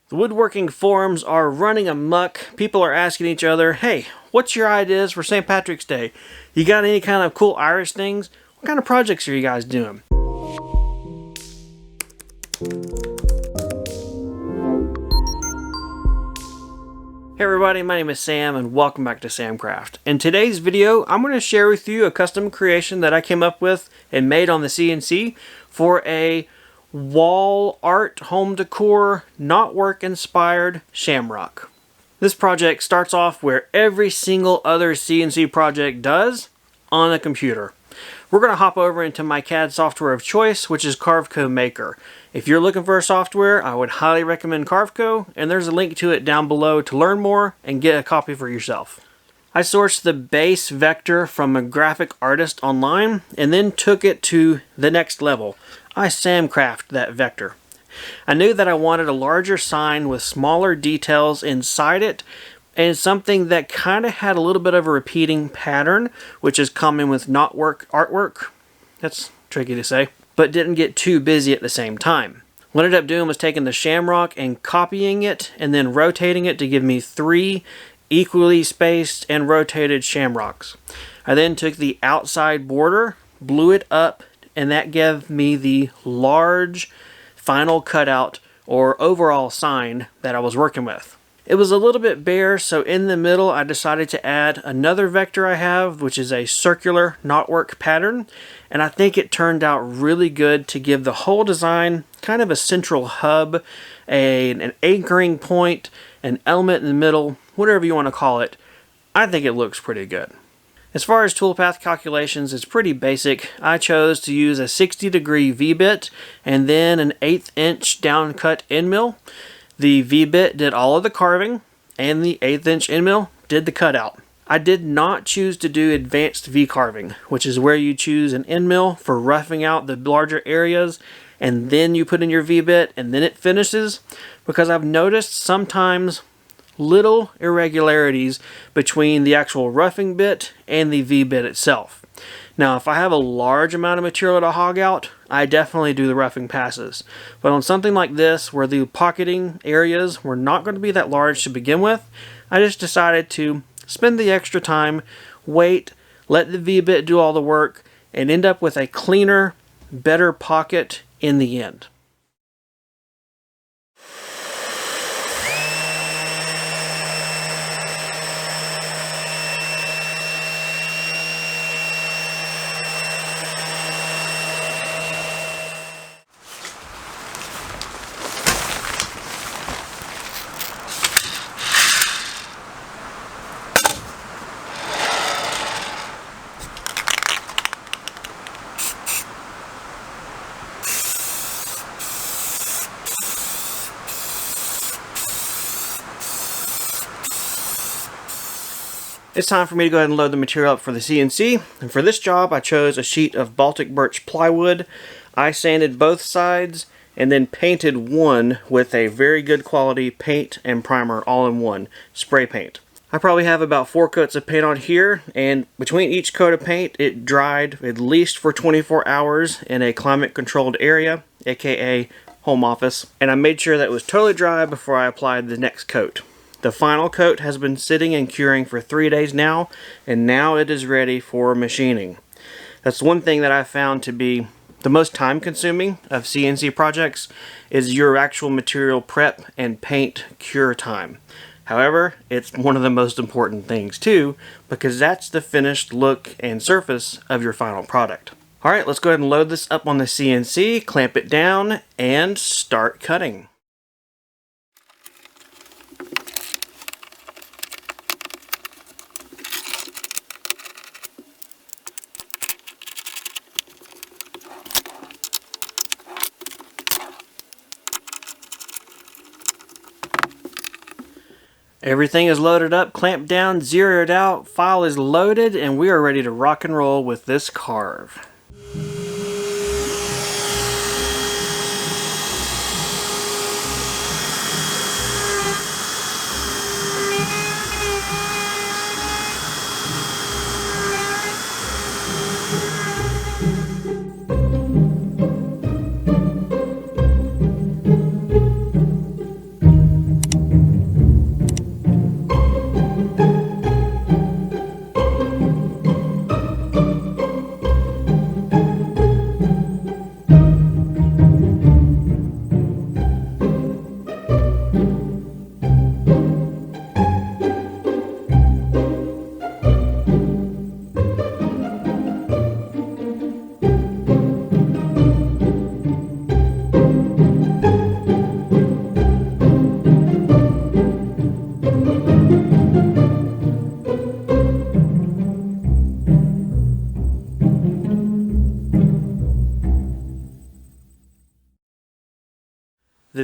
The woodworking forums are running amok. People are asking each other, hey, what's your ideas for St. Patrick's Day? You got any kind of cool Irish things? What kind of projects are you guys doing? Hey everybody, my name is Sam and welcome back to Samcraft. In today's video, I'm going to share with you a custom creation that I came up with and made on the CNC for a wall art home decor knotwork inspired shamrock. This project starts off where every single other CNC project does, on a computer. We're going to hop over into my CAD software of choice, which is Carveco Maker. If you're looking for a software, I would highly recommend Carveco, and there's a link to it down below to learn more and get a copy for yourself. I sourced the base vector from a graphic artist online and then took it to the next level. I Samcraft that vector. I knew that I wanted a larger sign with smaller details inside it and something that kind of had a little bit of a repeating pattern, which is common with knotwork artwork. That's tricky to say, but didn't get too busy at the same time. What I ended up doing was taking the shamrock and copying it and then rotating it to give me 3 equally spaced and rotated shamrocks. I then took the outside border, blew it up, and that gave me the large final cutout or overall sign that I was working with. It was a little bit bare, so in the middle I decided to add another vector I have, which is a circular knotwork pattern, and I think it turned out really good to give the whole design kind of a central hub, an anchoring point, an element in the middle, whatever you want to call it. I think it looks pretty good. As far as toolpath calculations, it's pretty basic. I chose to use a 60-degree V-bit and then an 1/8 inch downcut end mill. The V-bit did all of the carving and the 1/8 inch end mill did the cutout. I did not choose to do advanced V-carving, which is where you choose an end mill for roughing out the larger areas and then you put in your V-bit and then it finishes, because I've noticed sometimes little irregularities between the actual roughing bit and the V-bit itself. Now, if I have a large amount of material to hog out, I definitely do the roughing passes. But on something like this, where the pocketing areas were not going to be that large to begin with, I just decided to spend the extra time, wait, let the V-bit do all the work, and end up with a cleaner, better pocket in the end. It's time for me to go ahead and load the material up for the CNC, and for this job I chose a sheet of Baltic birch plywood. I sanded both sides and then painted one with a very good quality paint and primer all in one, spray paint. I probably have about 4 coats of paint on here, and between each coat of paint it dried at least for 24 hours in a climate controlled area, aka home office, and I made sure that it was totally dry before I applied the next coat. The final coat has been sitting and curing for 3 days now, and now it is ready for machining. That's one thing that I found to be the most time consuming of CNC projects, is your actual material prep and paint cure time. However, it's one of the most important things too, because that's the finished look and surface of your final product. Alright, let's go ahead and load this up on the CNC, clamp it down, and start cutting. Everything is loaded up, clamped down, zeroed out, file is loaded, and we are ready to rock and roll with this carve.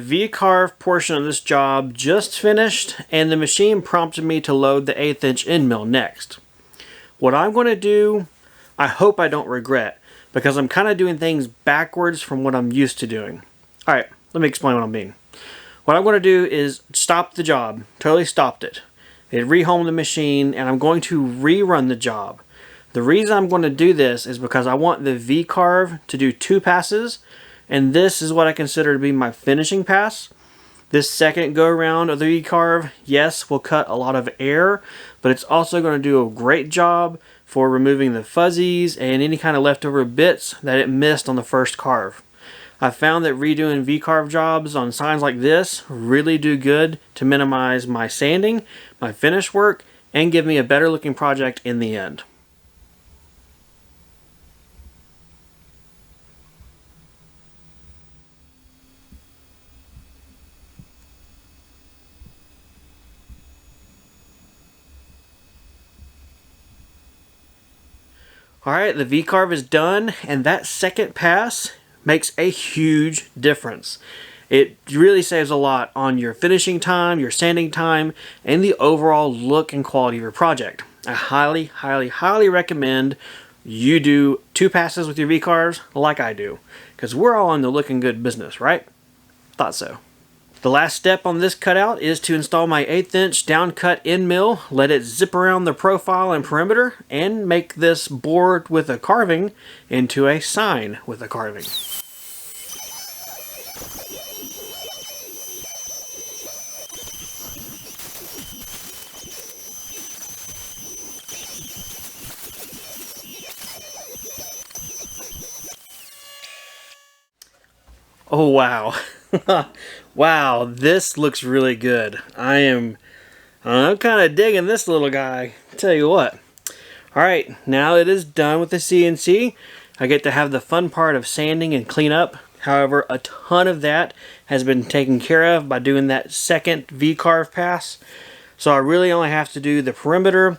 the V-carve portion of this job just finished, and the machine prompted me to load the 1/8 inch end mill next. What I'm going to do, I hope I don't regret, because I'm kind of doing things backwards from what I'm used to doing. Alright, let me explain what I mean. What I'm going to do is stop the job, totally stopped it. It rehomed the machine, and I'm going to rerun the job. The reason I'm going to do this is because I want the V-carve to do 2 passes, and this is what I consider to be my finishing pass. This second go around of the V-carve, yes, will cut a lot of air, but it's also going to do a great job for removing the fuzzies and any kind of leftover bits that it missed on the first carve. I found that redoing V-carve jobs on signs like this really do good to minimize my sanding, my finish work, and give me a better looking project in the end. Alright, the V-carve is done, and that second pass makes a huge difference. It really saves a lot on your finishing time, your sanding time, and the overall look and quality of your project. I highly, highly, highly recommend you do 2 passes with your V-carves like I do, because we're all in the looking good business, right? Thought so. The last step on this cutout is to install my 1/8 inch down cut end mill, let it zip around the profile and perimeter, and make this board with a carving into a sign with a carving. Oh wow. Wow, this looks really good. I'm kind of digging this little guy. Tell you what. Alright, now it is done with the CNC. I get to have the fun part of sanding and clean up. However, a ton of that has been taken care of by doing that second V-carve pass. So I really only have to do the perimeter,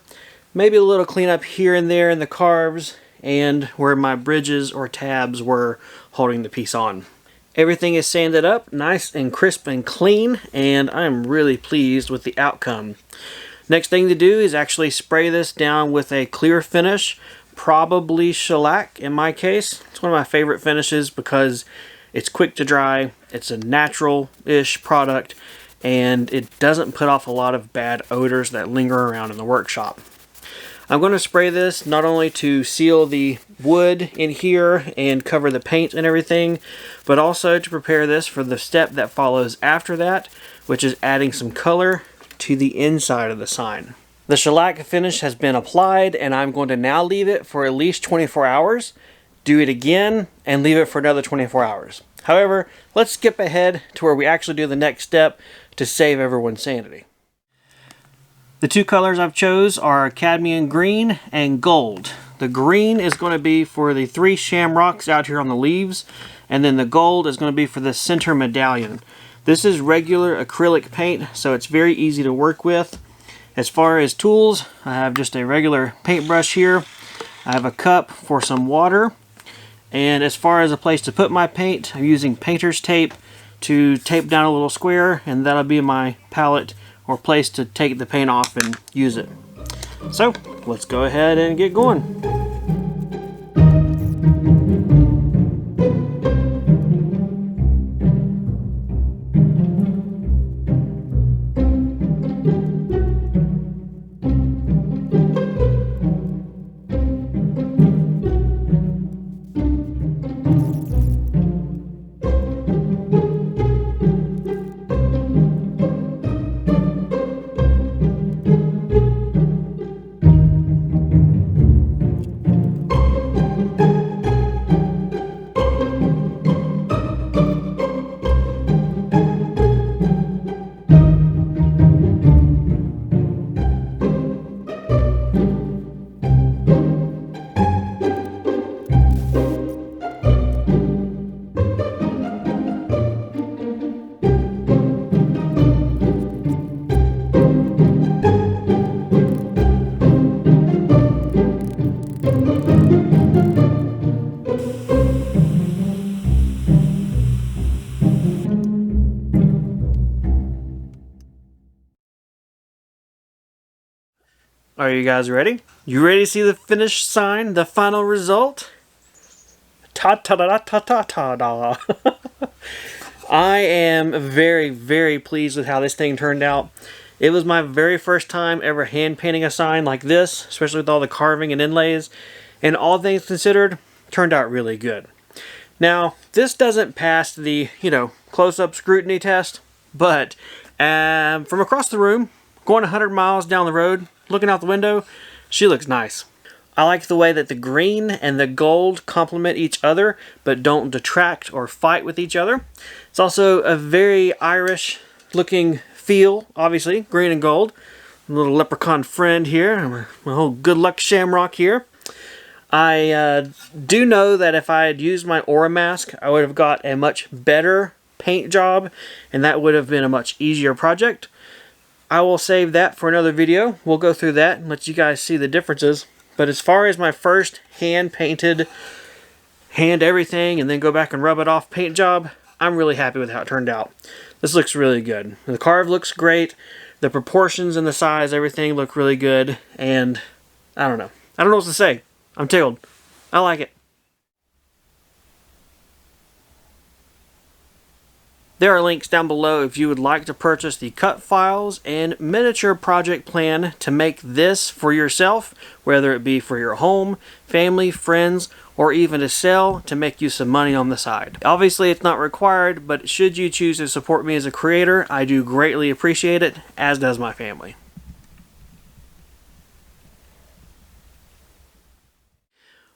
maybe a little cleanup here and there in the carves, and where my bridges or tabs were holding the piece on. Everything is sanded up, nice and crisp and clean, and I'm really pleased with the outcome. Next thing to do is actually spray this down with a clear finish, probably shellac in my case. It's one of my favorite finishes because it's quick to dry, it's a natural-ish product, and it doesn't put off a lot of bad odors that linger around in the workshop. I'm going to spray this not only to seal the wood in here and cover the paint and everything, but also to prepare this for the step that follows after that, which is adding some color to the inside of the sign. The shellac finish has been applied, and I'm going to now leave it for at least 24 hours, do it again, and leave it for another 24 hours. However, let's skip ahead to where we actually do the next step to save everyone's sanity. The 2 colors I've chose are cadmium green and gold. The green is going to be for the 3 shamrocks out here on the leaves, and then the gold is going to be for the center medallion. This is regular acrylic paint, so it's very easy to work with. As far as tools, I have just a regular paintbrush here. I have a cup for some water, and as far as a place to put my paint, I'm using painter's tape to tape down a little square, and that'll be my palette or place to take the paint off and use it. So let's go ahead and get going. Are you guys ready? You ready to see the finished sign, the final result? Ta-ta-da-ta-ta-ta-da. I am very, very pleased with how this thing turned out. It was my very first time ever hand painting a sign like this, especially with all the carving and inlays. And all things considered, turned out really good. Now, this doesn't pass the, close-up scrutiny test, but from across the room, going 100 miles down the road, looking out the window, she looks nice. I like the way that the green and the gold complement each other, but don't detract or fight with each other. It's also a very Irish looking feel, obviously, green and gold. A little leprechaun friend here, my whole good luck shamrock here. I do know that if I had used my Aura mask, I would have got a much better paint job, and that would have been a much easier project. I will save that for another video. We'll go through that and let you guys see the differences. But as far as my first hand-painted, hand everything, and then go back and rub it off paint job, I'm really happy with how it turned out. This looks really good. The carve looks great. The proportions and the size, everything look really good. And I don't know. I don't know what to say. I'm tickled. I like it. There are links down below if you would like to purchase the cut files and miniature project plan to make this for yourself, whether it be for your home, family, friends, or even to sell to make you some money on the side. Obviously, it's not required, but should you choose to support me as a creator, I do greatly appreciate it, as does my family.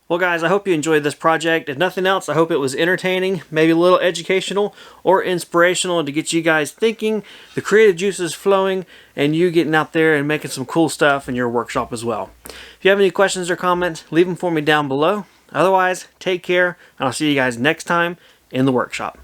Well guys, I hope you enjoyed this project. If nothing else, I hope it was entertaining, maybe a little educational or inspirational to get you guys thinking, the creative juices flowing, and you getting out there and making some cool stuff in your workshop as well. If you have any questions or comments, leave them for me down below. Otherwise, take care, and I'll see you guys next time in the workshop.